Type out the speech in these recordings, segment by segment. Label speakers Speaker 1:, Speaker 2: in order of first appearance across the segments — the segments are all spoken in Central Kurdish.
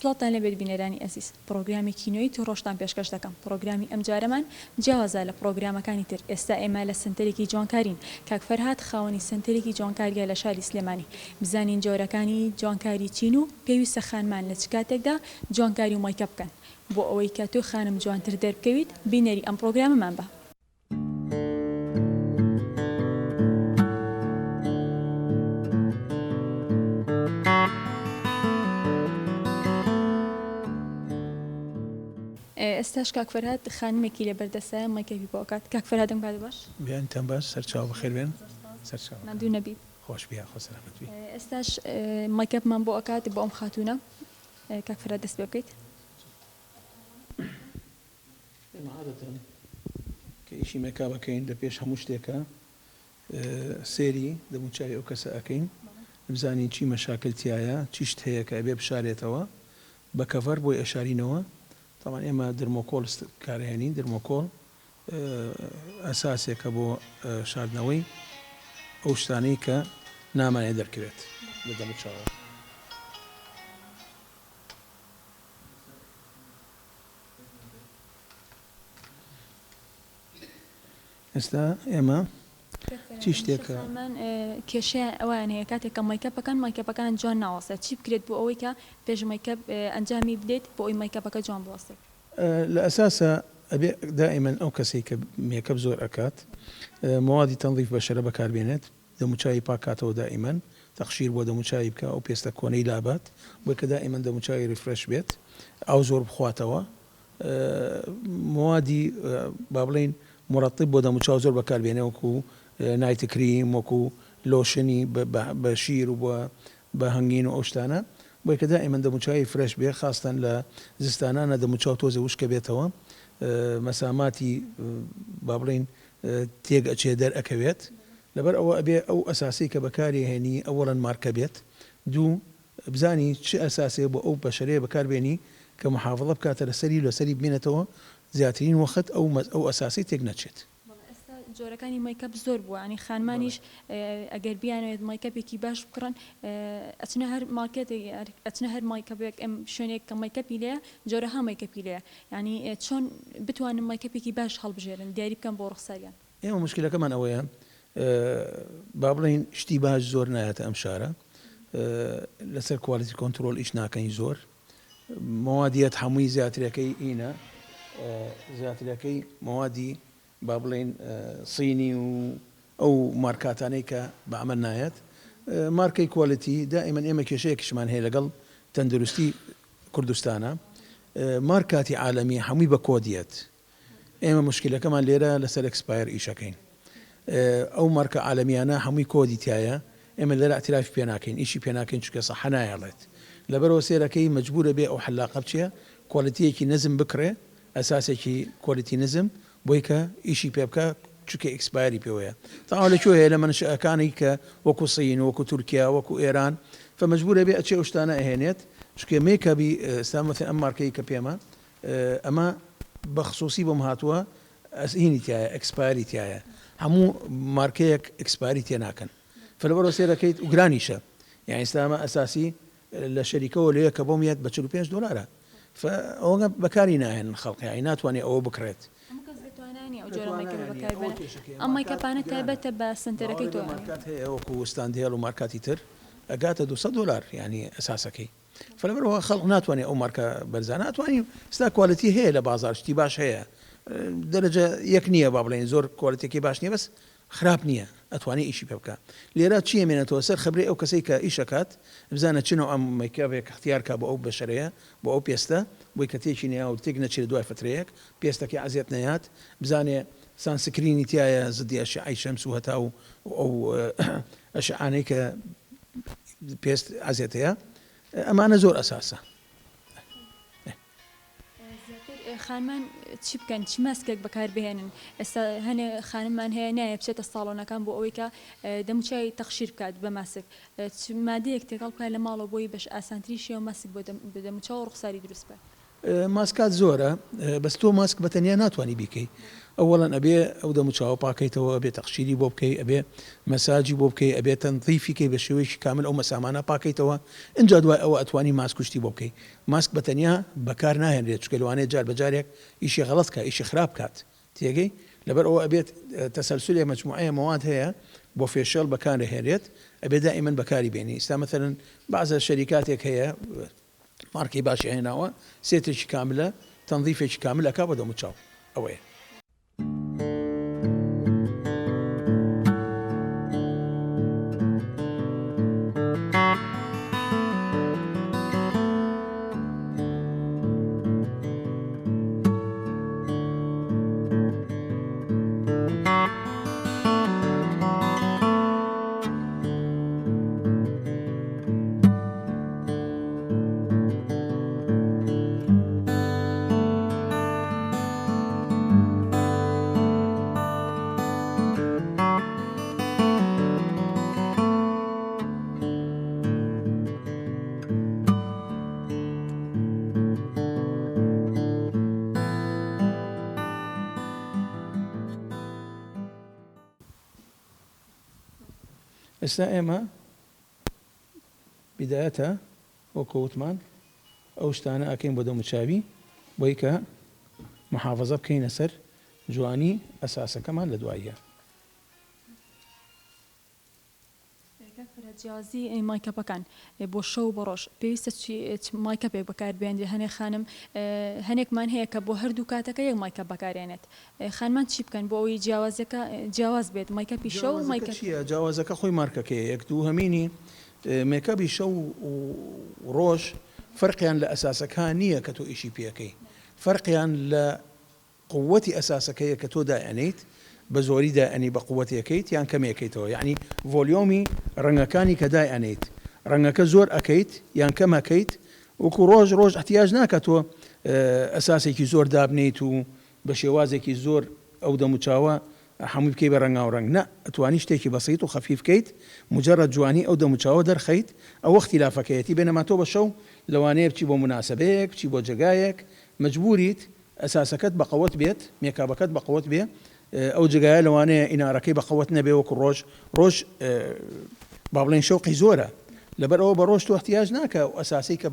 Speaker 1: سڵاتان لەبێت بینەرانی ئەزیز پرۆگرامی کینۆی تو ڕۆژتان پێشکەش دەکەم پرۆگرامی ئەم جارەمان جیاوازە لە پرۆگرامەکانی تر ئێستا ئێمە لە سنتەرێکی جوانکارین کاک فەرهاد خاوەنی سنتەرێکی جوانکاریە لە شاری سلێمانی بزانین جۆرەکانی جوانکاری چین و پێویستە خانمان لە چ کاتێکدا جوانکاری و مایکە بکەن بۆ ئەوەی کە تۆ خانم جوانتر دەربکەویت بینەری ئەم پرۆگرامەمان بە ئێستاش کاک فەرهاد خانمێکی لە بەردەسە مایکەپی بۆ ئەکات کاک فەرهادم کات باش
Speaker 2: بیانتان باش سەرچاو بەخێر بێن سەرچاو
Speaker 1: نادوو نەبی
Speaker 2: خۆش بیا خۆ سەلامەت بی
Speaker 1: ئێستاش مایکەپمان بۆ ئەکات بۆ ئەم خاتوونە کاک فەرهاد دەست پێ بکەیت
Speaker 2: ئێمە عادەتەن کە ئیشی مێکا بەکەین لە پێش هەموو شتێکە سێری دەموچاوی ئەو کەسە ئەەکەین بزانین چی مەشاکلتیایە چی شت هەیە کە ئەبێ بشارێتەوە بە کەڤەر بۆی ئەشارینەوە طبعا ئێمە درمۆکۆڵ کارهێنین درمۆکۆڵ ئەساسێکە بۆ شاردنەوەی ئەو شتانەی کە نامانێ دەرکەوێت لە دەموچاوە ئێستا ئێمە چی شتێکە
Speaker 1: کێشەیە ئەویان هەیە کاتێک کە مایکەپەکان مایکەپەکان جوان ناوەستێت چی بکرێت بۆ ئەوەی کە پێش مایکەپ ئەنجامی بدەیت بۆ ئەوی مایکەپەکە جوان بوەستێت
Speaker 2: لە ئەساسە ئەبێ دائما ئەو کەسێک کە مێکەپ زۆر ئەکات موادی تەنظیف بەشەرە بەکاربێنێت دەموچاوی پاکاتەوە دائما تەخشیر بۆ دەموچاوی بکە ئەو پێستە کۆنەی لابات بۆی کە دائما دەموچاوی ریفرەش بێت ئەو زۆر بخواتەوە موادی با بڵێن مرطب بۆ دەموچاو زۆر بەکاربێنێ وەکو نایت کریم وەکو لۆشنی بە شیر و بە هەنگین و ئەو شتانە بۆی کە دائما دەموچاوی فرەش بێ خاستن لە زستانانە دەموچاو تۆزە وشکە بێتەوە مەساماتی با بڵێن تێک ئەچێ دەرئەکەوێت لەبەر ئەوە ئەبێ ئەو ئەساسی کە بەکاری هێنی ئەوەڵەن مارکە بێت دوو بزانی چ ئەساسێ بۆ ئەو بەشەرەیە بەکاربێنی کە محافظە بکاتە لەسەری ببینێتەوە زیاترین وەخت ئەو ئەساسی تێک نەچێت
Speaker 1: جۆرەکانی مایکەپ زۆر بووە ینی خانمانیش ئەگەر بیانوێت مایکەپێکی باش بکڕن ئەچنە هەر مارکێتی ئەچنە هەر مایکەپێک ئەم شوێنێک کە مایکەپی لەیە جۆرەها مایکەپی لەیە ینی چۆن بتوانن مایکەپێکی باش هەڵبژێرن دیاری بکەن بۆ ڕوخساریان
Speaker 2: ئێمە مشکلەکەمان ئەوەیە با بڵێن شتی باش زۆر نایەتە ئەم شارە لەسەر کوالیتی کۆنتترۆل ئیش ناکەین زۆر موادیەت هەمووی زیاترەکەی ئینە زیاترەکەی موادی با بڵێن سینی و ئەو مارکاتانەی کە بەعمل نایەت مارکەی کوالیتی دائما ئێمە کێشەیەکیشمان هەیە لەگەڵ تەندروستی کوردستانە مارکاتی عالەمی هەمووی بە کۆدیەت ئێمە مشکلەکەمان لێرە لەسەر ئەکسپایر ئیشەکەین ئەو مارکە عالەمیانە هەمووی کۆدی تایە ئێمە لێرە ئەتیرافی پێ ناکەین ئیشی پێ ناکەین چونکە سەحە نایەڵێت لەبەرەوە سێرەکەی مەجبورە بێ ئەو حلاقە بچێ کوالیتیەکی نزم بکڕێ ئەساسێکی کوالیتی نزم بۆی کە ئیشی پێ بکە چکە ئەکسپایری پێوەیە تاوا لەکوێ هەیە لە منشەکانی کە وەکو سین وەکو تورکیا وەکو ئێران فمەجبورە بێ ئەچێ ئەو شتانە ئەهێنێت چکە مێکەبی ئێستا ئەم مارکەی کە پێمە ئەمە بەخصوصی بۆم هاتووە ئەسئینی تایە ئەکسپایری تایە هەموو مارکەیەک ئەکسپایری تێ ناکەن فلەبەرەوە سێرەکەیت و گرانی شە یعنی ئێستا ئەمە ئەساسی لە شەریکەوە لێیە کە بۆم یەت بە 45 دلارە فەوە بەکاری ناهێن خەڵقی یعنی ناتوانێت ئەوە بکرێت
Speaker 1: ئەم مایکەپانە تایبەتە بە سنتەرەکەی تۆ
Speaker 2: هەیە وەکو ستاندهێڵ و مارکاتی تر ئەگاتە 200 دلار ینی ئەساسەکەی فلەبەرەوە خەڵق ناتوانێت ئەو مارکە بەرزان ناتوانین ستا کوالیتی هەیە لە بازار شتی باش هەیە دەرەجە یەک نییە با بڵێن زۆر کوالیتێکی باش نییە بەس خراپ نییە ئەتوانێت ئیشی پێ بکە لێرە چی ئەمێنێتەوە سەر خبرێ ئەو کەسەی کە ئیشەکات بزانە چنەوە ئەم مایکەپێک اختیارکە بۆ ئەو بەشەرەیە بۆ ئەو پێستە بۆی کە تێکی نیا و تێک نەچێت دوای فترەیەک پێستەکەی عزیەت نەیات بزانێ سانسکرینی تایە زدی ئەشعەی شەمس و هەتا و ئەو ئەشعانەی کە پێست عزیەتەیە ئەمانە زۆر ئەساسە
Speaker 1: خانمان چی بکەن چی ماسکێک بەکاربهێنن ئێستا هەنێ خانممان هەیە نایە بچێتە ساڵۆنەکان بۆ ئەوەی کە دەموچاوی تەخشیر بکات بە ماسک مادەیەک تێکەڵ بکات لە ماڵەوە بۆی بەش ئاسانتری شێوە ماسک بۆ دەموچاو ڕوخساری دروست بە
Speaker 2: ماسکات زۆرە بەس تۆ ماسک بە تەنیا ناتوانانی بیکەی ئەوەڵەن ئەبێ ئەو دەموچاوە پاکەیتەوە ئەبێ تەخشیری بۆ بکەی ئەبێ مەساجی بۆ بکەی ئەبێ تەنظیفیکەی بە شێوەیەکی کامل ئەو مەسامانە پاکەیتەوە اینجا دوای ئەوە ئەتوانی ماسکوشتی بۆ بکەی ماسک بە تەنیا بەکار ناهێنرێت چکە لەوانەیە جار بەجارێک ئیشی غەڵەت کە ئیشی خراپ کات تێگەی لەبەر ئەوە ئەبێت تەسەلسولێ مەجموعەیە مواد هەیە بۆ فێشەڵ بەکارهێنرێت ئەبێ دائما بەکاری بێنی ئێستا مەثەن بەعزە شەریکاتێک هەیە مارکی باشی هێناوە سێتێکی کاملە تەنظیفێکی کامل ئەکا بە دەموچاو ئەوەیە. ئێستا ئێمە بدایەتە وەکو وتمان ئەو شتانە ئەکەین بۆ دەموچاوی بۆی کە محافەزە بکەینە سەر جوانی ئەساسەکەمان لە دواییە.
Speaker 1: جیازی مایکەپەکان بۆ شەو بە ڕۆژ پێویستە مایکەپێک بەکاربێنێ هەنێک خانم هەنێکمان هەیە کە بۆ هەردوو کاتەکە یەک مایکەپ بەکارێنێت خانمان چی بکەن بۆ ئەوی جیاواز بێت مایکەپی شەو
Speaker 2: مایکەپە جیاوازەکە خۆی مارکەکەی یەک دوو هەمینی مێکەپی شەو و ڕۆژ فەرقیان لە ئەساسەکان نییە کە تۆ ئیشی پێەکەی فەرقیان لە قووەتی ئەساسەکەیە کە تۆ دائەنیت بە زۆری دائەنی بە قووەتەکەیت یان کەمێکیتەوە یعنی ڤۆلیۆمی ڕەنگەکانی کە دائەنیت ڕەنگەکە زۆر ئەەکەیت یان کەمەکەیت وەکو ڕۆژ احتیاج ناکە تۆ ئەساسێکی زۆر دابنیت و بە شێوازێکی زۆر ئەو دەموچاوە هەمووی بکەی بە ڕەنگا و ڕەنگ نە ئەتوانی شتێکی بەسیط و خەفیف بکەیت مجرد جوانی ئەو دەموچاوە دەرخەیت ئەو اختلافەکەیەتی بێنەما تۆ بە شەو لەوانەیە بچی بۆ مناسبەیەک بچی بۆ جگایەک مجبوریت ئەساسەکەت بە قەوەت بێت مێکابەکەت بە قەوەت بێ ئەو جگایە لەوانەیە ئینارەکەی بە قەوەت نەبێ وەکو ڕۆژ با بڵێن شەوقی زۆرە لەبەر ئەوە بە ڕۆژ تۆ احتیاج ناکە و ئەساسی کە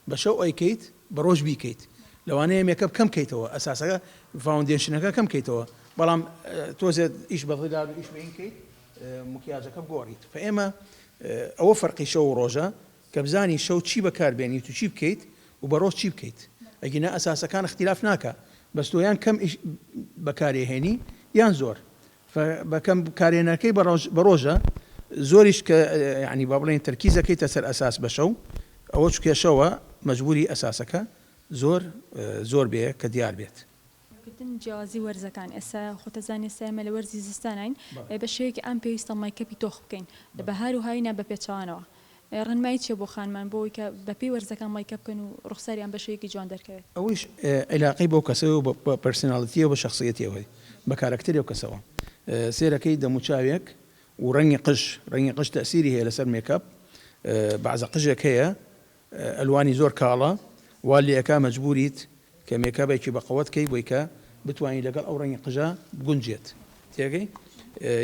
Speaker 2: بە شەو ئەیکەیت بە ڕۆژ بیکەیت لەوانەیە مێکەپ کەم کەیتەوە ئەساسەکە فاوندێشنەکە کەم کەیتەوە بەڵام تۆزێت ئیش بەڵیدار و ئیش بینکەیت مکیاجەکە بگۆڕیت فئێمە ئەوە فەرقی شەو و ڕۆژە کە بزانی شەو چی بەکاربێنیت و چی بکەیت و بە ڕۆژ چی بکەیت ئەگەنا ئەساسەکان اختلاف ناکە بەس تۆ یان کەم بەکارهێنی یان زۆر بەکەم کارێنەکەی بە ڕۆژە زۆریش کە یعنی با بڵێن تەرکیزەکەیتە سەر ئەساس بە شەو ئەوە چکە شەوە مەجبوری ئەساسەکە زۆر بێ کە دیار بێت.
Speaker 1: جیازی وەرزەکان ئێستا خۆتەزانانی سامە لە وەرزی زستانین بە شێوەیەکی ئەم پێویستە مایکەپی تۆخ بکەین لە بەهار و هاوینە بە پێچوانەوە ڕەنمایی چێ بۆ خانمان بۆی کە بەپی وەرزەکان مایکەپ بکەن و ڕوخساریان بە شێوەیەکی جوان دەرکەوێت
Speaker 2: ئەویش علاقەی بۆ کەسەوە بە پەرسۆناڵیتیەوە بە شخصیەتیەوەی بە کارکتەری و کەسەوە سێرەکەی دەموچاوێک و ڕەنگی قش تەسیری هەیە لەسەر مێکەپ بەعزە قژێک هەیە ئەلوانی زۆر کاڵە وا لێەکە مەجبوریت کە مێکەپێکی بە قەوەتکەی بۆی کە بتوانین لەگەڵ ئەو ڕەنگی قژە بگونجێت تێگەی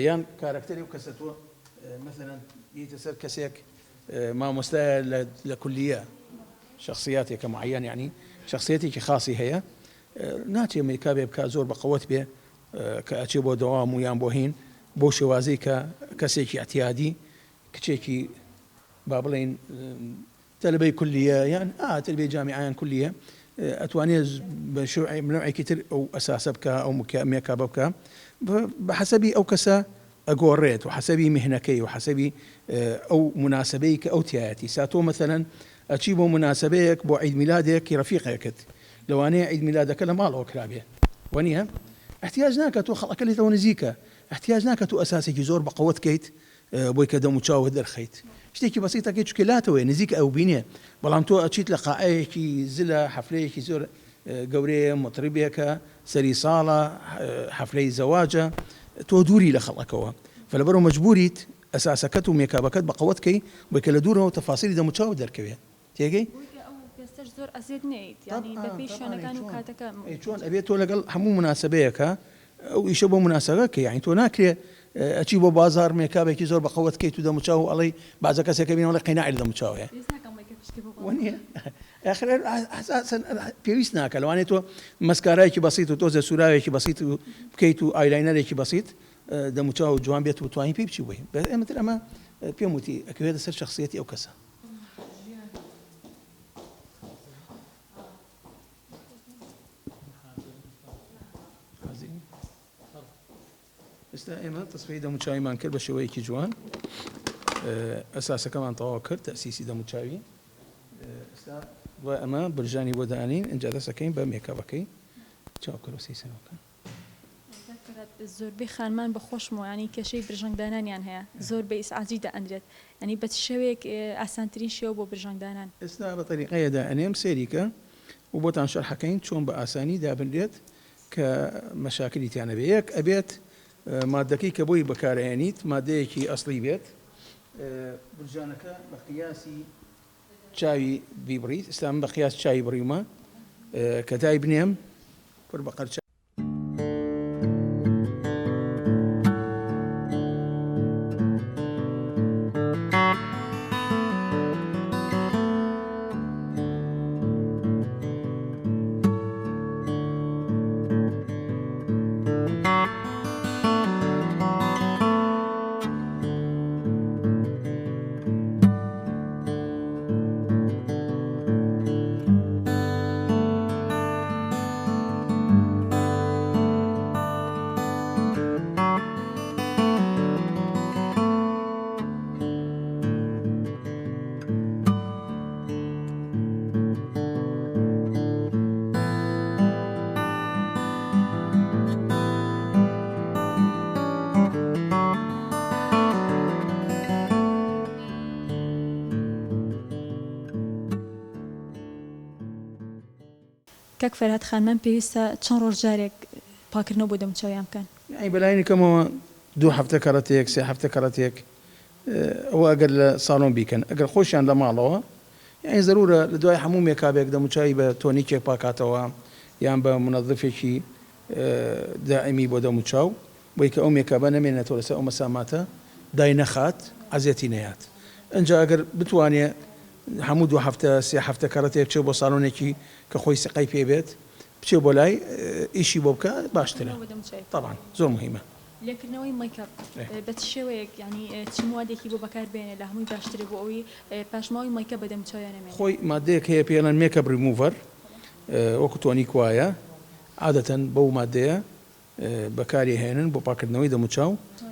Speaker 2: یان کارکتەری و کەسە تۆ مثلا یتە سەر کەسێک مامۆستایە لە کولیە شخصیاتێکە معەن یعنی شخصیەتێکی خاصی هەیە ناچێ مێکابێ بکە زۆر بە قەوەت بێ کە ئەچێ بۆ دەوام و یان بۆ هین بۆ شێوازەی کە کەسێکی ئەتیادی کچێکی با بڵێن تەلبەی کولیە یان تەلبەی جامیعیان کولیە ئەتوانێت بە شێوەیەکی تر ئەو ئەساسە بکە ئەو مێکابە بکە بە حەسەبی ئەو کەسە ئەگۆڕێت و حەسەبی میهنەکەی و حەسەبی ئەو مناسبەی کە ئەو تایەتی ساتۆ مثلەن ئەچی بۆ مناسبەیەک بۆ عید میلادێکی ڕەفیقێکت لەوانەیە عید میلادەکە لە ماڵەوە کرابێ وەنیە احتیاج ناکە تۆ خەڵەکە لێتەوە نزیکە احتیاج ناکە تۆ ئەساسێکی زۆر بە قەوەت کەیت بۆی کە دەموچاوە دەرخەیت شتێکی بەسیتەکەی چکلاتەوەی نزیک ئەو بینێ بەڵام تۆ ئەچیت لە قاعەیەکی زلە حەفلەیەکی زۆر گەورەیە مطربێکە سەری ساڵە حەفلەی زەواجە تۆ دووری لە خەڵەکەوە فلەبەرەوە مەجبوریت ئەساسەکەت و مێکابەکەت بە قەوەتکەی بۆی کە لە دوورەوە تەفاسیلی دەموچاو دەرکەوێت تێگەی
Speaker 1: کاتەش زۆر ئەزیێت نێیت ینی بەپێی شوێنەکان و کاتەکە
Speaker 2: چۆن ئەبێت تۆ لەگەڵ هەموو مناسبەیەکە ئەو ئیشە بۆ مناسبە کە یعنی تۆ ناکرێ ئەچی بۆ بازار مێکابێکی زۆر بەقەوت کەیت و دەموچاو و ئەڵەی بازە کەسێکە بینەوە قەیناعی دەموچاو هەیە پێویست ناکە لەوانێت تۆ مەسکارایەکی بەسیط و تۆزە سوراوێکی بەسیط و بکەیت و ئایلاینەرێکی بەسیط دەموچاو جوان بێت و توانین پێی بچی بووی ئێمەتر ئەمە پێم وتی ئەکەوێتە سەر شخصیەتی ئەو کەسە. ئێستا ئێمە تەسفەی دەموچاویمان کرد بە شێوەیەکی جوان ئەساسەکەمان تەواو کرد تەسیسی دەموچاوی ئێستا ئەمە برژانی بۆ دانین ئەنجا دەسەکەین بە مێکەبەکەی چاوکەرۆسی سەرەوەکە.
Speaker 1: زۆربەی خانمان بە خۆشمەوەیانی کێشەی برژەنگدانانیان هەیە زۆر بە ئیسعاجی دەئەندرێت ئەنی بە شێوەیەک ئاسانترین شێوە بۆ برژەنگدانان.
Speaker 2: ئێستا بە تەریقەیەدا ئەنێم سێریکە و بۆتان شەرحەکەین چۆن بە ئاسانی دابنرێت کە مەشاکلی تیانە بێ یەک ئەبێت مادەکەی کە بۆی بەکارهێنیت مادەیەکی ئەسڵی بێت برژانەکە بە قیاسی چاوی بیبڕیت ئێستا بە قیاس چاوی بڕیمە کە دای بنێم پڕ بە قەرچ
Speaker 1: کەک فەرهاد خانمان پێویستە چەند ڕۆژ جارێک پاکردنەوە بۆ دەموچاویان بکەن؟
Speaker 2: یعنی بەلایانی کەمەوە 2 هەفتە کەڕەتێک 3 هەفتە کەڕەتێک ئەوە ئەگەر لە ساڵۆن بیکەن ئەگەر خۆشیان لە ماڵەوە یعنی زەرورە لە دوای هەموو مێکابێک دەموچاوی بە تۆنیکێک پاکاتەوە یان بە منەظفێکی دائمی بۆ دەموچاو بۆی کە ئەو مێکابە نەمێنێتەوە لەسەر ئەو مەساماتە دای نەخات عەزیەتی نەهات ئەنجا ئەگەر بتوانێت هەموو 2 هەفتە 3 هەفتە کەڕەتێک بچێت بۆ ساڵۆنێکی کە خۆی سقای پێ بێت بچێ بۆ لای ئیشی بۆ بکە باشترە طبعا زۆر مهمە.
Speaker 1: لێکردنەوەی مەیکەپ بە شێوەیەک ینی چ موادێکی بۆ بەکاربێنێ لە هەمووی باشترە بۆ ئەوی پاشماوی مەیکەپ بە دەموچاویان نەمێنێت.
Speaker 2: خۆی مادەیەک هەیە پێڵەن مێکەپ ریموڤەر وەکو تۆنیک وایە عادەتەن بەو مادەیە بەکاری هێنن بۆ پاکردنەوەی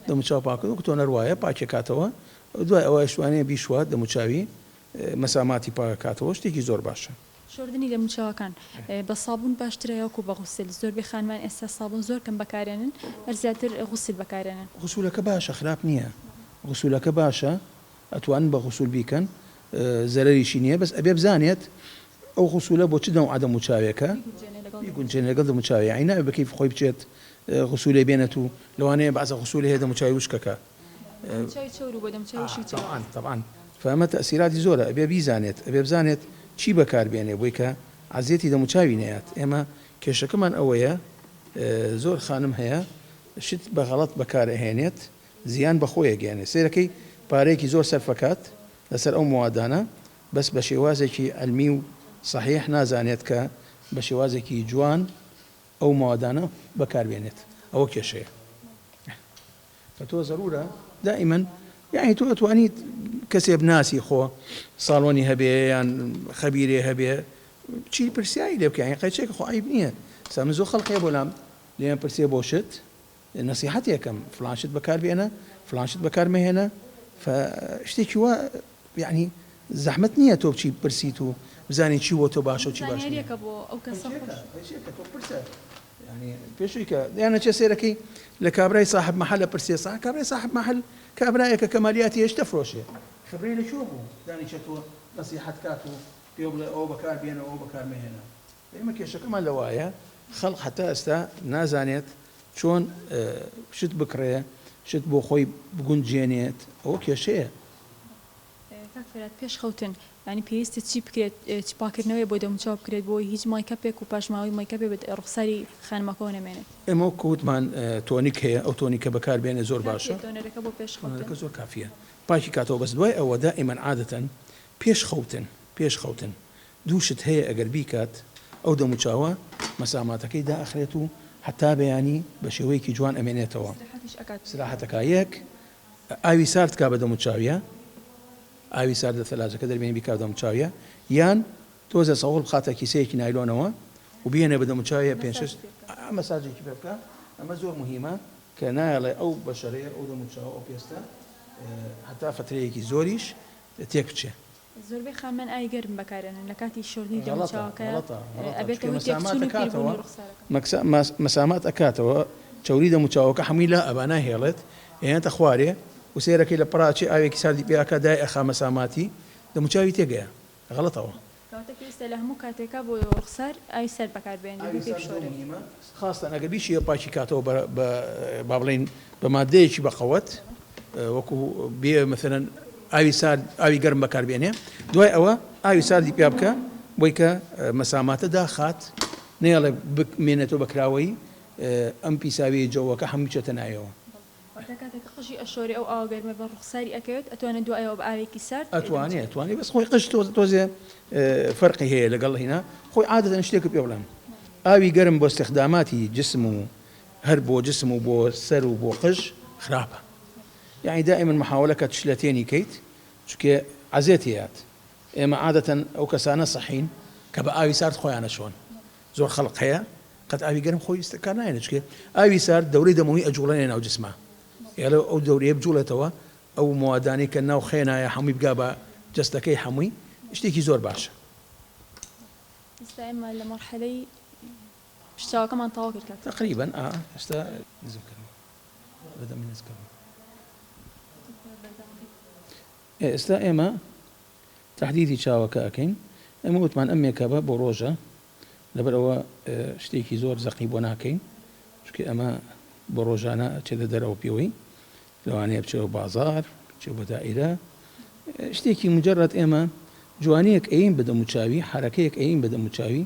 Speaker 2: دەموچاو پاکردن وەکو تۆنەر وایە پاکێکاتەوە دوای ئەوە شوانەیە بیشوات دەموچاوی مەساماتی پاکاتەوە شتێکی زۆر باشە.
Speaker 1: شۆردنی دەموچاوەکان بە سابوون باشترە یاکو بە غوسل زۆربەی خانمان ئێستا سابوون زۆر کەم بەکارێنن هەر زیاتر غوسل بەکارێنن.
Speaker 2: غوسولەکە باشە خراپ نییە غوسولەکە باشە ئەتوانن بە غوسول بیکەن زەرەریشی نییە بەس ئەبێ بزانێت ئەو غوسولە بۆ چ دەموعە دەموچاوێکە بیگونجێنێ لەگەڵ دەموچاوی یعنی نابێت بەکەیف خۆی بچێت غوسولێ بێنێت و لەوانەیە بەعزە غوسولێ هەیە دەموچاوی وشکەکە طبعا فەمە تەسیراتی زۆرە ئەبێ بیزانێت ئەبێ بزانێت چی بەکاربێنێ بۆی کە عەزیەتی دەموچاوی نەیات ئێمە کێشەکەمان ئەوەیە زۆر خانم هەیە شت بە غەڵەت بەکارهێنێت زیان بە خۆی گەێنێت سێرەکەی پارەیەکی زۆر سەرفەکات لەسەر ئەو موادانە بەس بە شێوازێکی ئەلمی و صحیح نازانێت کە بە شێوازێکی جوان ئەو موادانە بەکاربێنێت ئەوە کێشەیە تۆ زەرورە دائیمەن یعنی تۆ ئەتوانیت کەسێ بناسی خۆ ساڵۆنی هەبێ یان خەبیرێ هەبێ چی پرسیایی لێ بکە قەیچێکە خۆ عیب نییە سامن زۆر خەڵقێ بۆ لام لێم پرسێ بۆ شت نەسیحەت یەکەم فلانشت بەکاربێنە فلانشت بەکارمەهێنە شتێکی وە یعنی زەحمەت نییە تۆ بچی پرسیت و بزانین چی بۆ تۆ باشە و چی باش پێشووی کە یانە چێ سێرەکەی لە کابرای صاحب محل پرسێ کابرای صاحب محل کابرایەکە کەمالیاتی هێشتا فرۆشێ خبرەی لە چۆ بوو دانیشێتەوە نەسیحەت کات و پێ بڵێ ئەوە بەکاربێنە ئەوە بەکارمەهێنە ئێمە کێشەکەمان لەوایە خەڵق هەتا ئێستا نازانێت چۆن شت بکڕێ شت بۆ خۆی بگونجێنێت ئەوە کێشەیە.
Speaker 1: کاکفرات پێش خەوتن ینی پێویستە چی بکرێت چ پاکردنەوەی بۆ دەموچاو بکرێت بۆ هیچ مایکەپێک و پاشماوەی مایکەپێ ڕوخساری خانمەکەەوە نەمێنێت
Speaker 2: ئێمە کەوتمان تۆنیک هەیە ئەو تۆنیکە بەکاربێنێ زۆر باشە
Speaker 1: تۆنەرەکە بۆ پێش
Speaker 2: تۆنەرەکە زۆر کافیە پاکی کاتەوە بەس دوای ئەوە دائیمەن عادەتەن پێش خەوتن دووشت هەیە ئەگەر بیکات ئەو دەموچاوە مەساماتەکەی داخرێت و حتا بەیانی بە شێوەیەکی جوان ئەمێنێتەوە سراحەتەکە یەک ئاوی سارد کا بە دەموچاویە ئاوی ساردە تەلاجەکە دەربێنی بیکات دەموچاویە یان تۆزە سەوڵ بخاتە کیسەیەکی نایلۆنەوە و بێنێ بە دەموچاویە پێ مەساجێکی پێ بکە ئەمە زۆر مهمە کە نایڵێ ئەو بەشەرەیە ئەو دەموچاوە ئەو پێستە حتا فترەیەکی زۆریش تێک بچێ
Speaker 1: زۆربەی خانمان ئای گەرم بەکارێنن لە کاتی شۆردنی دەموچاوەکە
Speaker 2: مەسامات ئەکاتەوە چوری دەموچاوەکە هەمووی لە ئەبانە هێڵێت هێنێتە خوارێ و سێرەکەی لە پڕاچی ئاوێکی ساردی پێیاکە دای ئەخا مەساماتی دەموچاوی تێگەیە غەڵەتەوە
Speaker 1: پێویستە لە هەموو کاتێکا بۆ ڕوخسار ئاوی سەر بەکاربێنێت
Speaker 2: خاستان ئەگەر بیشی پاکی کاتەوە با بڵین بە مادەیەکی بەقەوەت وەکو بێ مثلەن ئاوی سارد ئاوی گەرم بەکاربێنێ دوای ئەوە ئاوی ساردی پێ بکە بۆی کە مەساماتە داخات نێڵێ بمێنێتەوە بەکراوەی ئەم پیساوی جەوەکە هەموو چێتە نایەوە
Speaker 1: کاتێک قژی ئەشۆری ئەو ئاگەرمە بە ڕوخساری ئەکەوێت ئەتوانێت دوایەوە بە ئاوێکی سارد
Speaker 2: ئەتوانێت بەس خۆی قژ تۆزێ فەرقی هەیە لەگەڵ هینا خۆی عادەتەن شتێک پێ بڵێم ئاوی گەرم بۆ استخداماتی جسم و هەر بۆ جسم و بۆ سەر و بۆ قژ خراپە يعني دائما محاولة كتشلتيني كيت شكي عزيتيات إما عادة أو كسانة صحين كبآوي سارد خوي أنا شون زور خلق هيا قد آوي قرم خوي استكارنا يعني شكي آوي سارد دوري دموي أجولين أو جسمه يعني أو دوري بجولة توا أو مواداني كنا وخينا يا حمي بقابا جستكي حمي اشتيكي زور باشا
Speaker 1: استعمل لمرحلة اشتاق كمان طاقة
Speaker 2: تقريبا لازم كلمة بدأ من نذكر ئێستا ئێمە تهدیدی چاوەکە ئەەکەین ئەمە وتمان ئەم مێکەبە بۆ ڕۆژە لەبەرەوە شتێکی زۆر زەقی بۆ ناکەین چکە ئەمە بۆ ڕۆژانە چێتە دەرەوە پێوەی لەوانەیە بچێەوە بازار بچێ بە دائیرە شتێکی مجرد ئێمە جوانەیەک ئەین بە دەموچاوی حرەکەیەک ئەین بە دەموچاوی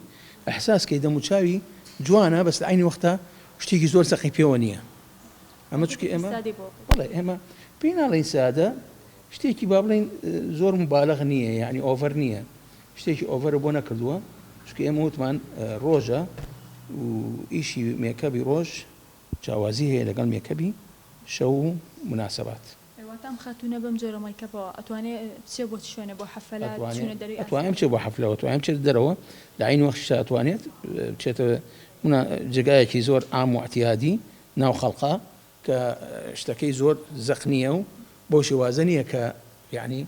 Speaker 2: ئەحساسکەی دەموچاوی جوانە بەس لە عینی وەختە شتێکی زۆر زەقی پێوە نییە ئەمە چکە ئێمە پێی ناڵێن سادە شتێکی با بڵین زۆر مبالغ نییە یعنی ئۆڤەر نییە شتێکی ئۆڤەرە بۆ نەکردووە چکە ئێمە وتمان ڕۆژە و ئیشی مێکەبی ڕۆژ جیاوازی هەیە لەگەڵ مێکەبی شەو و مناسبات
Speaker 1: ئەم خاتونە بەم جۆرە مایکەپەوە ئەتوانێت بچێ بۆ شوێنە بۆ حەفەلات
Speaker 2: ئەتوانێت بچێت بۆ حەفلەوە ئەتوانێت بچێت دەرەوە لە عین وەختیشدا ئەتوانێت بچێتە جێگایەکی زۆر عام و اعتیادی ناو خەڵقا کە شتەکەی زۆر زەق نییە و بۆ شێوازە نییە کە یعنی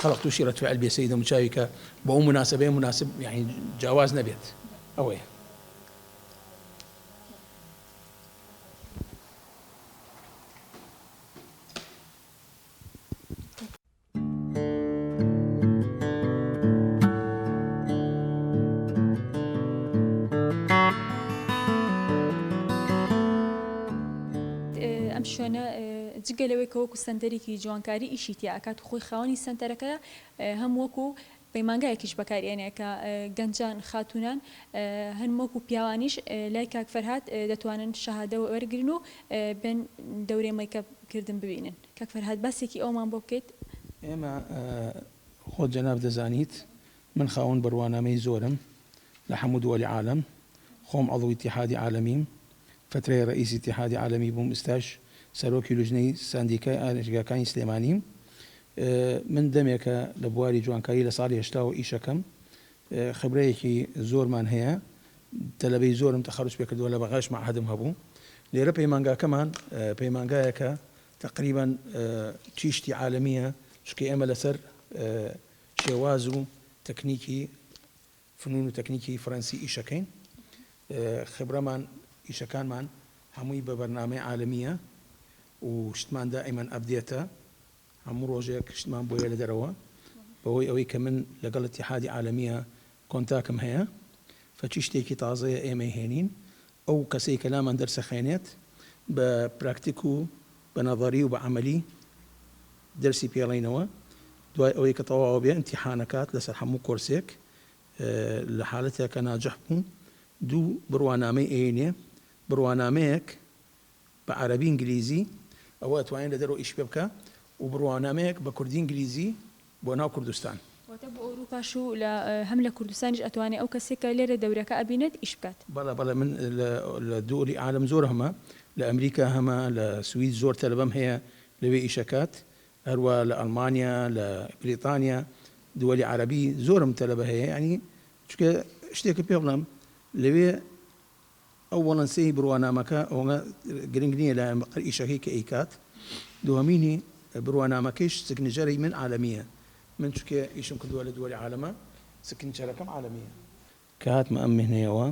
Speaker 2: خەڵق تووشی ڕەتفعل بێ سەی دەموچاوی کە بۆ ئەو مناسبەیە مناسب یعنی جیاواز نەبێت ئەوەیە
Speaker 1: شوێنە جگە لەوەی کە وەکو سنتەرێکی جوانکاری ئیشی تیاکات خۆی خاوەنی سنتەرەکە هەم وەکو پەیمانگایەکیش بەکارێنێ کە گەنجان خاتونان هەن وەکو پیاوانیش لای کاک فەرهاد دەتوانن شەهادە وەرگرن و بن دەورەی مەیکەپکردن ببینن کاک فەرهاد باسێکی ئەومان بۆ بکەیت
Speaker 2: ئێمە خۆت جەناب دەزانیت من خاوەن بڕوانامەی زۆرم لە هەموو دووەلی عالم خۆم عەضو ئیتیحادی عالەمیم فترەی ڕئیسی ئیتیحادی عالەمی بووم ئێستاش سەرۆکی لوژنەی ساندیکای ئاژگاکانی سلێمانیم من دەمێکە لە بواری جوانکاری لە ساڵی هێشتا و ئیشەکەم خبرەیەکی زۆرمان هەیە تەلەبەی زۆرم تەخەڕوج پێ کردووە لە بەغاش مەعهدم هەبوو لێرە پەیمانگاکەمان پەیمانگایەکە تقریبا چیشتی عالەمیە چکە ئێمە لەسەر شێواز و تەکنیکی فنون و تەکنیکی فەرەنسی ئیشەکەین خبرەمان ئیشەکانمان هەمووی بە بەرنامەی عالەمیە و شتمان دائیمەن ئەبدێتە هەموو ڕۆژێک شتمان بۆیە لە دەرەوە بەوەی ئەوەی کە من لەگەڵ ئیتیحادی عالەمیە کۆنتاکم هەیە فەچی شتێکی تازەیە ئێمە هێنین ئەو کەسەی کە لامان دەرسەخێنێت بە پراکتیک و بە نەظەری و بە عەمەلی دەرسی پێڵێنەوە دوای ئەوەی کە تەواو بێ ئیمتیحانەکات لەسەر هەموو کۆرسێک لە حالەتێک کە ناجەح بوون دوو بڕوانامەی ئێنێ بڕوانامەیەک بە عەرەبی ئینگلیزی ئەوە ئەتوانێت لە دەرەوە ئیش پێ بکە و بڕوانامەیەک بە کوردی ئینگلیزی بۆ ناو کوردستان
Speaker 1: واتە بۆ ئەوروپاش و هەم لە کوردستانیش ئەتوانێت ئەو کەسێکە لێرە دەورەکە ئەبینێت ئیش بکات
Speaker 2: بەڵێ من لە دووری عالم زۆر هەمە لە ئەمریکا هەمە لە سوید زۆر تەلەبەم هەیە لەوێ ئیشەکات هەروە لە ئەڵمانیا لە بریتانیا دووەلی عەرەبی زۆرم تەلەبە هەیە ینی چونکە شتێکە پێ بڵێم لەوێ ئەو وەڵەنسەی بڕوانامەکە ئەوە گرنگ نییە لە ئیشەکەی کە ئەیکات دووەمینی بڕوانامەکەیش سکنجەرەی من عالەمیە من چونکە ئیشم کردووە لە دووەلی عالەمە سکنجەرەکەم عالەمیە کە هاتمە ئەم مهنەیەوە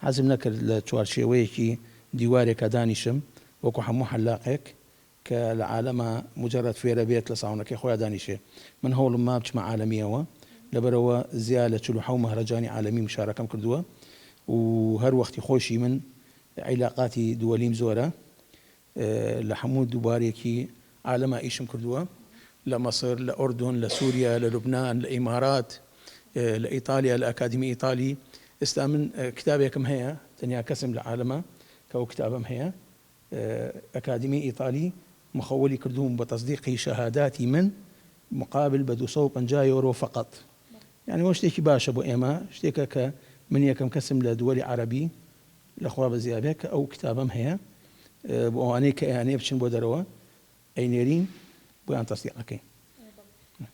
Speaker 2: حەزم نەکرد لە چوارچێوەیەکی دیوارێکە دانیشم وەکو هەموو حەلاقێک کە لە عالەمە مجرد فێرە بێت لە ساونەکەی خۆیان دانیشێ من هەوڵم ما بچمە عالەمیەوە لەبەرەوە زیاد لە 47 مەهرەجانی عالەمی مشارەکەم کردووە و هەر وەختی خۆشی من عیلاقاتی دووەلیم زۆرە لە هەموو دووبارێکی عالەمە ئیشم کردووە لە مەسر لە ئوردون لە سووریا لە لوبنان لە ئیمارات لە ئیتالیا لە ئەکادمی ئیتالی ئێستا من کتابێکم هەیە تەنیا کەسم لە عالەمە کە ئەو کتابم هەیە ئەکادمی ئیتالی مخەوەلی کردووم بە تەصدیقی شەهاداتی من مقابل بە 250 یۆرۆ فقط يعني وش تيجي باشا أبو إما شتيكا ك من يكم كسم لدولي عربي لأخواب زيابك أو كتابهم هي بواني كأني بتشن بودروا أينيرين بوان تصديقك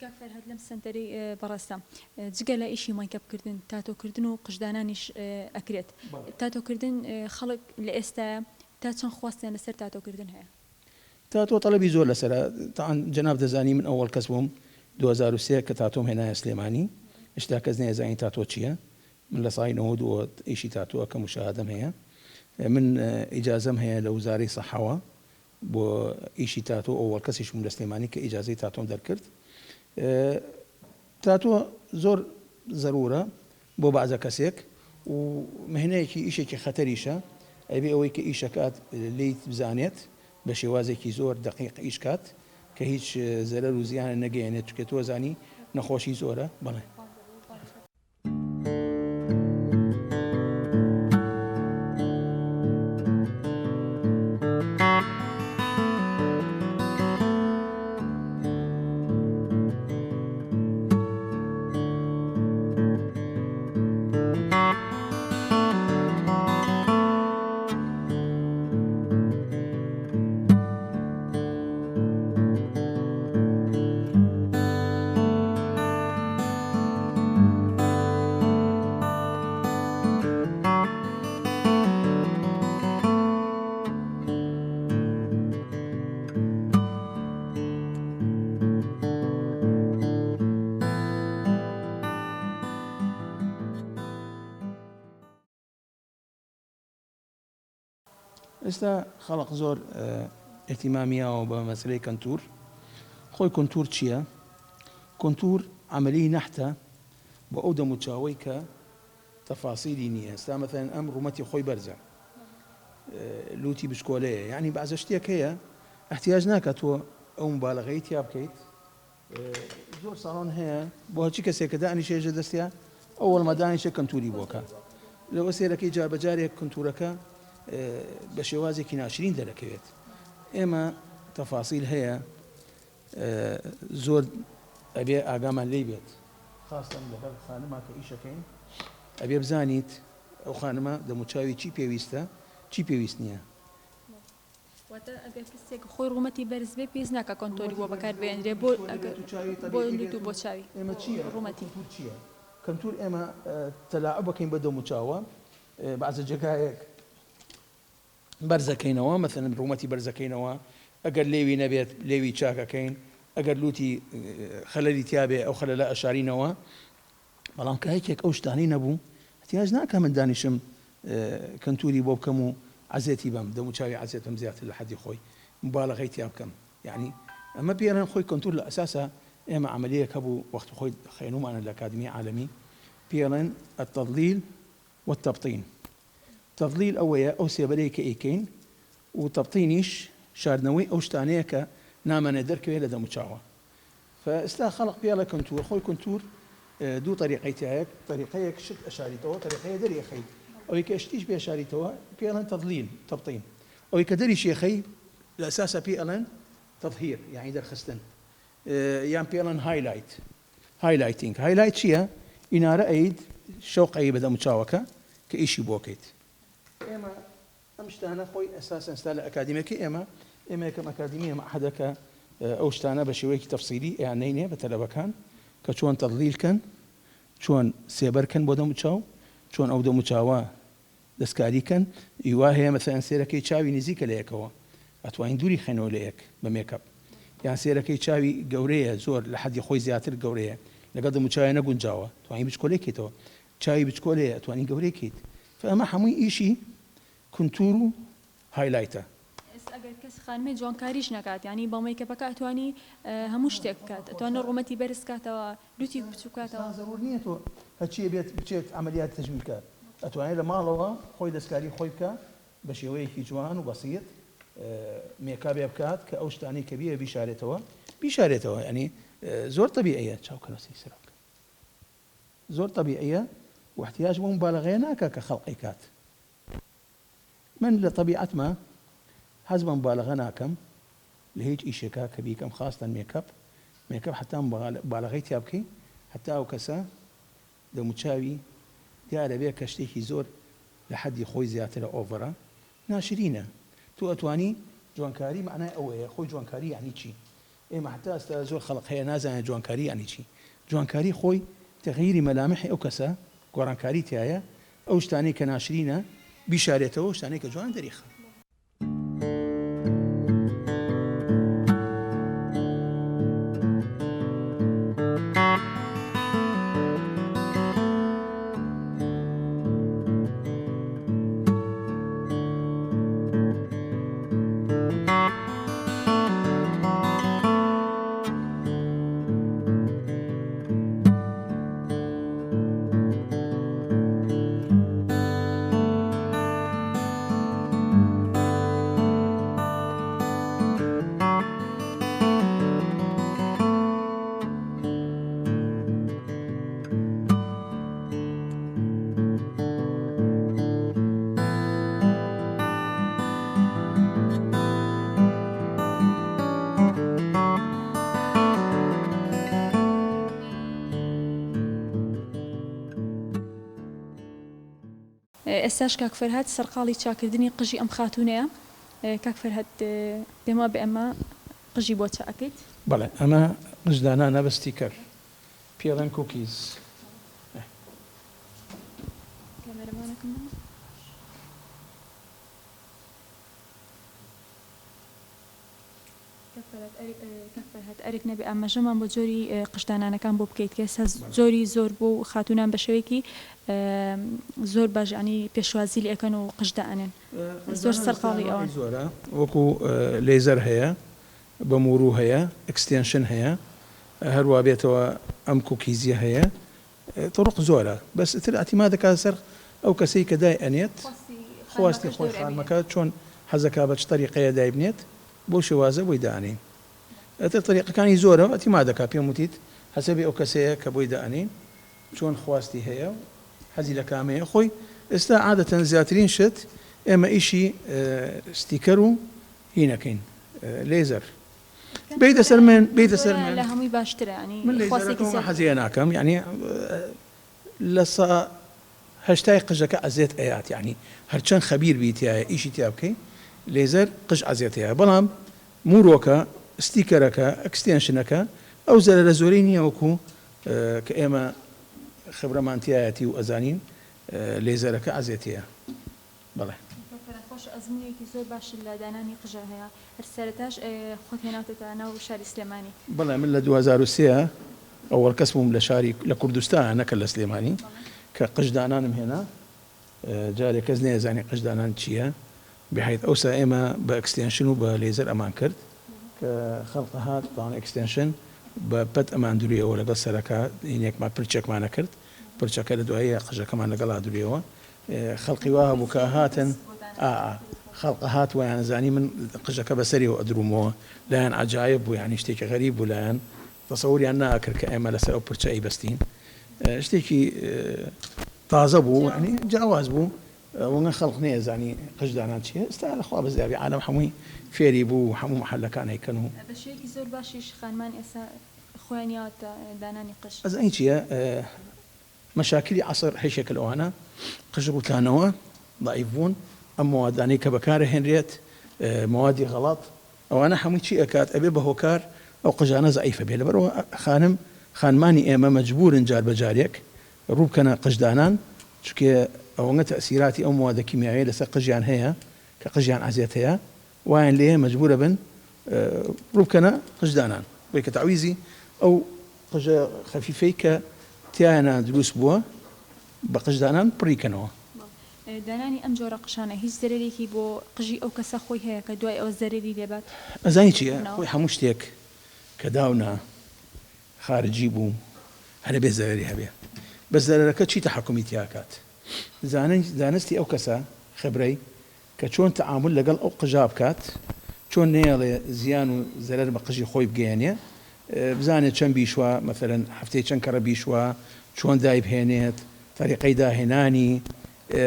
Speaker 1: كافر هاد لم سنتري براستا جگەل ئیشی مایکەب کردن تاتۆ کردن و قژدانانیش ئەکرێت تاتۆ کردن خەڵک لە ئێستا تا چەند خواستیان لەسەر تاتۆ کردن هەیە
Speaker 2: تاتۆ طلبی زۆر لەسەر طبعا جناب دەزانی من ئەوەڵ کەس بووم 2003 کە تاتۆم هێنایە سلێمانی هێشتا کەس نەیەزانی تاتۆ چییە من لە ساڵی 92 ئیشی تاتۆ کە مشاهدەم هەیە من ئیجازەم هەیە لە وزارەی سەحەوە بۆ ئیشی تاتۆ ئەوەڵ کەسیشم لە سلێمانی کە ئیجازەی تاتۆم دەرکرد تاتۆ زۆر ضرورە بۆ بەعزە کەسێک و مهنەیەکی ئیشێکی خەتەریشە ئەبێ ئەوەی کە ئیشەکات لێیت بزانێت بە شێوازێکی زۆر دقیق ئیشکات کە هیچ زەرەر و زیانە نەگەیەنێت چکە تۆ زانی نەخۆشی زۆرە بەڵێ ئێستا خەڵق زۆر ئێتیمامیاوە بە مەسلەی کەنتور خۆی کۆنتور چییە؟ کۆنتور عملی نەحتە بۆ ئەو دەموچاوەی کە تەفاسیلی نییە ئێستا مەثەن ئەم ڕوومەتی خۆی بەرزە لوتی بشکۆلەیە یعنی بەعزە شتێک هەیە احتیاج ناکات تۆ ئەو مبالغەی تیا بکەیت زۆر ساڵۆن هەیە بۆ هەرچی کەسێک کە دانیشێژە دەستیا ئەوەڵ مەدانیشە کەنتوری بۆکە لەوە سێرەکەی جابەجارێک کەنتورەکە بە شێوازێکی ناشرین دەرەکەوێت ئێمە تەفاسیل هەیە زۆر ئەبێ ئاگامان لێی بێت خاستەن لەگەڵ خانما کە ئیشەکەین ئەبێ بزانیت ئەو خانمە دەموچاوی چی پێویستە چی پێویست نییە
Speaker 1: واتە ئەگەر کەسێک خۆی ڕوومەتی بەرز بێ پێویست ناکە کۆنتۆری بۆ بەکاربێنرێ بۆ لوت و بۆ چاوی
Speaker 2: ئێمە چییە
Speaker 1: ڕوومەتی
Speaker 2: کەنتور چییە کەنتور ئێمە تەلاعب بکەین بە دەموچاوە بەعزە جێگایەک بەرزەکەینەوە مەثەن ڕوومەتی بەرزەکەینەوە ئەگەر لێوی نەبێت لێوی چاکەکەین ئەگەر لوتی خەلەلی تیابێ ئەو خەلە لە ئەشارینەوە بەڵام کە هیچێک ئەو شتانی نەبوو احتیاج ناکە من دانیشم کەنتوری بۆ بکەم و عەزێتی بەم دەموچاوی عەزێتم زیاتر لە حەدی خۆی مبالغەی تیا بکەم یعنی ئەمە پێیان خۆی کەنتور لە ئەساسە ئێمە عملیەک هەبوو وەخت خۆی خێنومانە لە ئەکادمی عالەمی پێڵێن التەضلیل والتەبطین تەضلیل ئەوەیە ئەو سێبەرەی کە ئەیکەین و تەبطینیش شاردنەوەی ئەو شتانەیە کە نامانێ دەرکەوێت لە دەموچاوە فاستا خلق بيلا كنتور خوي كنتور دو طريقيتي طريقيك شت اشاريتو طريقيه دري اخي او يكشتيش باشاريتو بيلا تضليل تبطين او يكدري شيخي الاساس بيلا تظهير يعني در خستن يعني بيلا هايلايتنج هايلايت شيء إن رأيت شوق أي بدأ متشاوكة كإشي بوكيت إما أمشتانا خوي أساسا استال أكاديمية إما كم أكاديمية مع حدك أوشتانا بشويك تفصيلي يعني بتلبا كان كشون تضليل كان شون سيبر كان بدأ متشاو شون أو بدأ متشاوا دسكاري كان يواهي مثلا سيركي تشاوي نزيك ليك هو أتوين دوري خنو ليك بميك اب يعني سيركي تشاوي جورية زور لحد يخوي زياتر جورية لقد متشاي نقول جوا تواني بتشكولي كيتو تشاي بتشكولي تواني جوري كيت فأما حموي إشي كنتورو هايلايتا
Speaker 1: ئەگەر کەس خانمێ جوانکاریش نکات یعنی با میکەپەکە ئەتوانی هەموو شتێک بکات ئەتوانێت ڕوومەتی بەرز کاتەوە لوتی بچووکاتەوە
Speaker 2: ضروري نییە تۆ هەچیە بێت بچێت عملیات تەجمیل بکات ئەتوانێت لە ماڵەوە خۆی دەستکاری خۆی بکە بە شێوەیەکی جوان و بەسیط میکابێ بکات کە ئەو شتانەی کە بیە بیشارێتەوە ینی زۆر طبیعیە چاوکەنەسی سەرک زۆر طبیعیە و احتیاج بۆ مبالغەیە ناکات کە خەڵقی کات من لە طبیعەتما حەز بە مبالغە ناکەم لە هیچ ئیشێکا کە بیکەم خاستن میکەپ حتا مبالغەی تیا بکەی حتا ئەو کەسە دەموچاوی دیارە بێ کە شتێکی زۆر لە حەدی خۆی زیاترە ئۆڤەرە ناشرینە تۆ ئەتوانی جوانکاری معنای ئەوەیە خۆی جوانکاری یعنی چی ئێمە حتا ئێستا زۆر خەڵق هەیە نازانێت جوانکاری یعنی چی جوانکاری خۆی تغییری مەلامحی ئەو کەسە گۆڕانکاری تایە ئەو شتانەی کە ناشرینە بیشارێتەوە شتانەی کە جوان دەریخە
Speaker 1: ئێستاش کاک فەرهاد سەرقاڵی چاکردنی قژی ئەم خاتونەیە کاک فەرهاد پێما بە ئەمە قژی بۆ چاکەیت
Speaker 2: بەڵێ ئەمە قژدانانە بە ستیکەر پێڵێن کوکیز
Speaker 1: ئەرێک نەبێ ئاماژەمان بۆ جۆری قژدانانەکان بۆ بکەیت کە ئێستا جۆری زۆر بۆ خاتونان بە شێوەیەکی زۆر باش ینی پێشوازی لە ئەەکەن و قژدانێن زۆر سەرقاڵی ئەوە
Speaker 2: زۆرە وەکو لێزەر هەیە بە موورو هەیە ئەکستێنشن هەیە هەروە بێتەوە ئەم کوکیزیە هەیە طرق زۆرە بەس تر ئەتیما دەکات سەر ئەو کەسەی کە دای ئەنێت خواستی خۆی خانمەکە چۆن حەزەکە بە چ طریقەیە دای بنێت بۆ شێوازە بۆی دانین ئەتر طریقەکانی زۆرە ئەتیما دەکات پێم وتیت حەسەبی ئەو کەسەیە کە بۆی دانین چۆن خواستی هەیە حەزی لە کامەیە خۆی ئێستا عادەتەن زیاترین شت ئێمە ئیشی ستیکەر و هینەکەین لێزەر بیتە سەر من
Speaker 1: لە هەمووی باشترە
Speaker 2: من لێزەرەکەم حەزیە ناکەم یعنی لە هەشتای قژەکە ئەزێت ئەیات یعنی هەرچەند خەبیر بیتیایە ئیشی تیا بکەی لێزەر قژ ئەزێتەیە بەڵام موورۆکە ستیکەرەکە ئەکستێنشنەکە ئەو زەرە لە زۆرەی نییە وەکو کە ئێمە خبرەمانتیایەتی و ئەزانین لێزەرەکە ئازێتەیە بەڵێ
Speaker 1: خۆش ئەزمونێکی زۆر باش لە دانانی قژە هەیە هەر سەرەتاش خۆت هێناوتە ناو شاری سلێمانی
Speaker 2: بەڵێ من لە 2023 ئەوەڵ کەس بووم لە شاری لە کوردستان نەکە لە سلێمانی کە قژدانانم هێنا جارێک کەس نێزانی قژدانان چییە بحیث ئەوسا ئێمە بە ئەکستێنشن و بە لێزەر ئەمان کرد کە خەڵقە هات تاوان ئەکستێنشن بە پەت ئەمان دووریەوە لەگەڵ سەرەکە هینێکمان پرچێکمانە کرد پرچەکە لە دوایە قژەکەمان لەگەڵا دووریەوە خەڵقی وا هەبوو کە هاتن خەڵقە هات ویان زانی من قژەکە بەسەریەوە ئەدرومەوە لایەن عجایب بوو یعنی شتێکی غەریب بوو لایەن تەسەووریان ناکرد کە ئێمە لەسەر ئەو پرچە ئەیبەستین شتێکی تازە بوو ینی جیاواز بوو وەنگە خەڵق نێزانی قژدانان چیە ئێستا لەخوا بەزیابی عالەم هەمووی فێری بوو هەموو محەلەکان هەیکەن و
Speaker 1: بە شێوەیەکی زۆر باشیش خانمان ئێستا خۆیان یاوەتە دانانی قژ
Speaker 2: ئەزانی چییە مەشاکلی عەسر هەیشێکە لەوانە قژ ڕوتانەوە ضعیف بوون ئەم موادانەی کە بەکارەهێنرێت موادی غەڵەت ئەوانە هەمووی چی ئەکات ئەبێ بە هۆکار ئەو قژانە زعیفە بێ لەبەرەوە خانمانی ئێمە مەجبورن جار بەجارێک ڕوو بکەنە قژدانان چونکە ئەوەنگە تەسیراتی ئەو موادە کیمیاویە لەسەر قژیان هەیە کە قژیان ئازیەت هەیە وایان لێ مەجبورە بن ڕوو بکەنە قژدانان بۆی کە تەعویزی ئەو قژە خەفیفەی کە تیایانە دروست بووە بە قژدانان پڕیکەنەوە
Speaker 1: دانانی ئەم جۆرە قشانە هیچ زەرێکی بۆ قژی ئەو کەسە خۆی هەیە کە دوای ئەوە زەرری لێبات
Speaker 2: ئەزانی چییە خۆی هەموو شتێک کە داونا خارجی بوو هەرە بێ زەرری هەبێ بە زەرەکە چی تەحکومی تیاکات زانستی ئەو کەسە خبرەی کە چۆن تەعامل لەگەڵ ئەو قژا بکات چۆن نێڵێ زیان و زەرەر بە قژی خۆی بگەێنێ بزانێت چەند بیشوە مەثەرەن هەفتەی چەند کەڕە بیشوە چۆن دایبهێنێت تەریقەی داهێنانی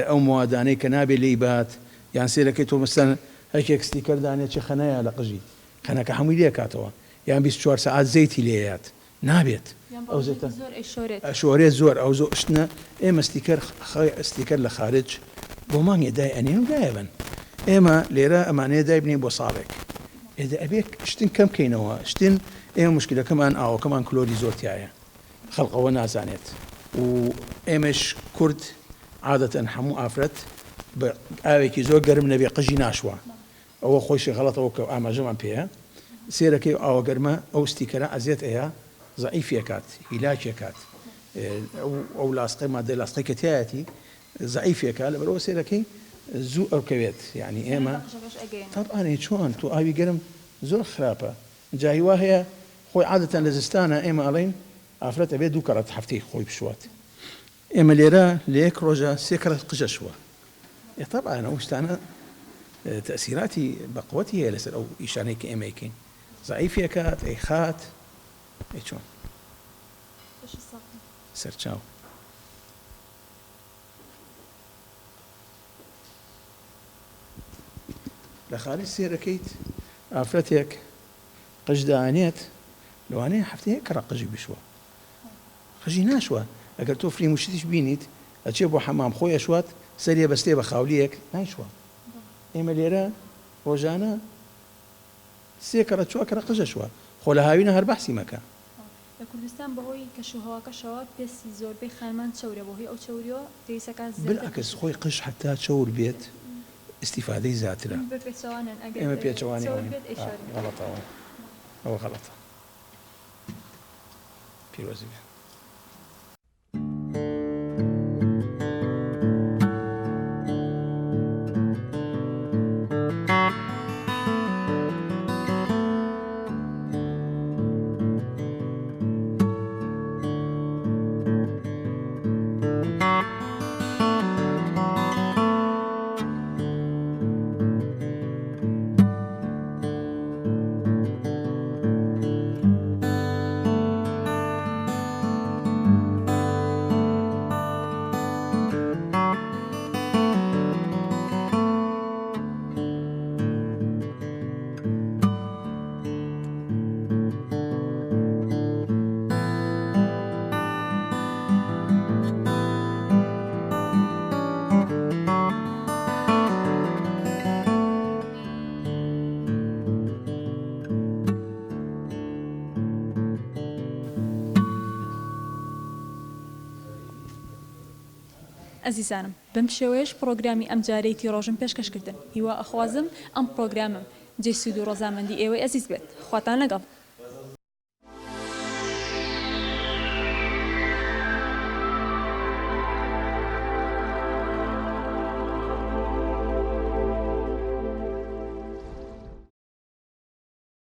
Speaker 2: ئەو موادانەی کە نابێ لێیبات یان سێرەکەی تۆ مەسەن هەرکێک ستیکەر دانێت چی خەنەیە لە قژی خەنەکە هەمووی لێ کاتەوە یان 24 ساعات زەیتی لێیات نابێت ئەو شۆرێت زۆر ئەو زۆر شتنە ئێمە ستیکەر لە خارج بۆ مانگێ دای ئەنێن و دایەبن ئێمە لێرە ئەمانەیە دایبنین بۆ ساڵێک ئێدە ئەبێ شتن کەم بکەینەوە شتن ئێمە مشکلەکەمان ئاوەکەمان کلۆری زۆرتیایە خەڵقەوە نازانێت و ئێمەش کورد عادەتەن هەموو ئافرەت بە ئاوێکی زۆر گەرم نەبێ قژی ناشوە ئەوە خۆشی غەڵەتەوە کە ئاماژەمان پێەیە سێرەکەی ئاوە گەرمە ئەو ستیکەرە ئەزیەت ئەیە زعیفێکات هیلاکێکات ئەو لاستقی مادە لاستقی کە تایەتی زعیفێکە لەبەرەوە سێرەکەی زوو ئەوکەوێت یعنی ئێمە تەبعانێ چۆن تو ئاوی گەرم زۆر خراپە جایی وا هەیە خۆی عادەتەن لە زستانە ئێمە ئەڵێن ئافرەت ئەبێت دوو کەڕەت هەفتەی خۆی بشوات ئێمە لێرە لە یەک ڕۆژە سێ کەڕەت قژەشوە طبعا ئەو شتانە تەسیراتی بەقوەتی هەیە لەسەر ئەو ئیشانەی کە ئێمە یکەین زعیفێکات ئەیخات ئەی چۆن سەرچاو لە خارج سێرەکەیت ئافرەتێک قژ دانێت لەوانەیە هەفتەیە کەڕە قژی بشوە قژی ناشوە ئەگەر تۆ فری مشتیش بینیت ئەچێ بۆ حەمام خۆی ئەشوات سەریە بەستێ بە خاولیەک نایشوە ئێمە لێرە ڕۆژانە سێ کەڕە چوار کەڕە قژەشوە خۆ لە هاوینە هەر بەحسی مەکە
Speaker 1: لە کوردستان بەهۆی کەشوهەواکەشەوە پێسی زۆربەی خانمان چەورە بەهۆی ئەو چەوریەوە پێویستەکە
Speaker 2: بالعکس خۆی قژ حتا چەور بێت استیفادەی زیاترە ئێمە پێچەوانی غەڵەتەوە ئەوە غەڵەتە پیرۆزی بێت
Speaker 1: ئەزیزانم بەم شێوەیەش پرۆگرامی ئەم جارەیەتی ڕۆژم پێشکەشکردن هیوا ئەخوازم ئەم پرۆگرامم جێ سوود و ڕۆزامەندی ئێوەی ئەزیز بێت خواتان لەگەڵ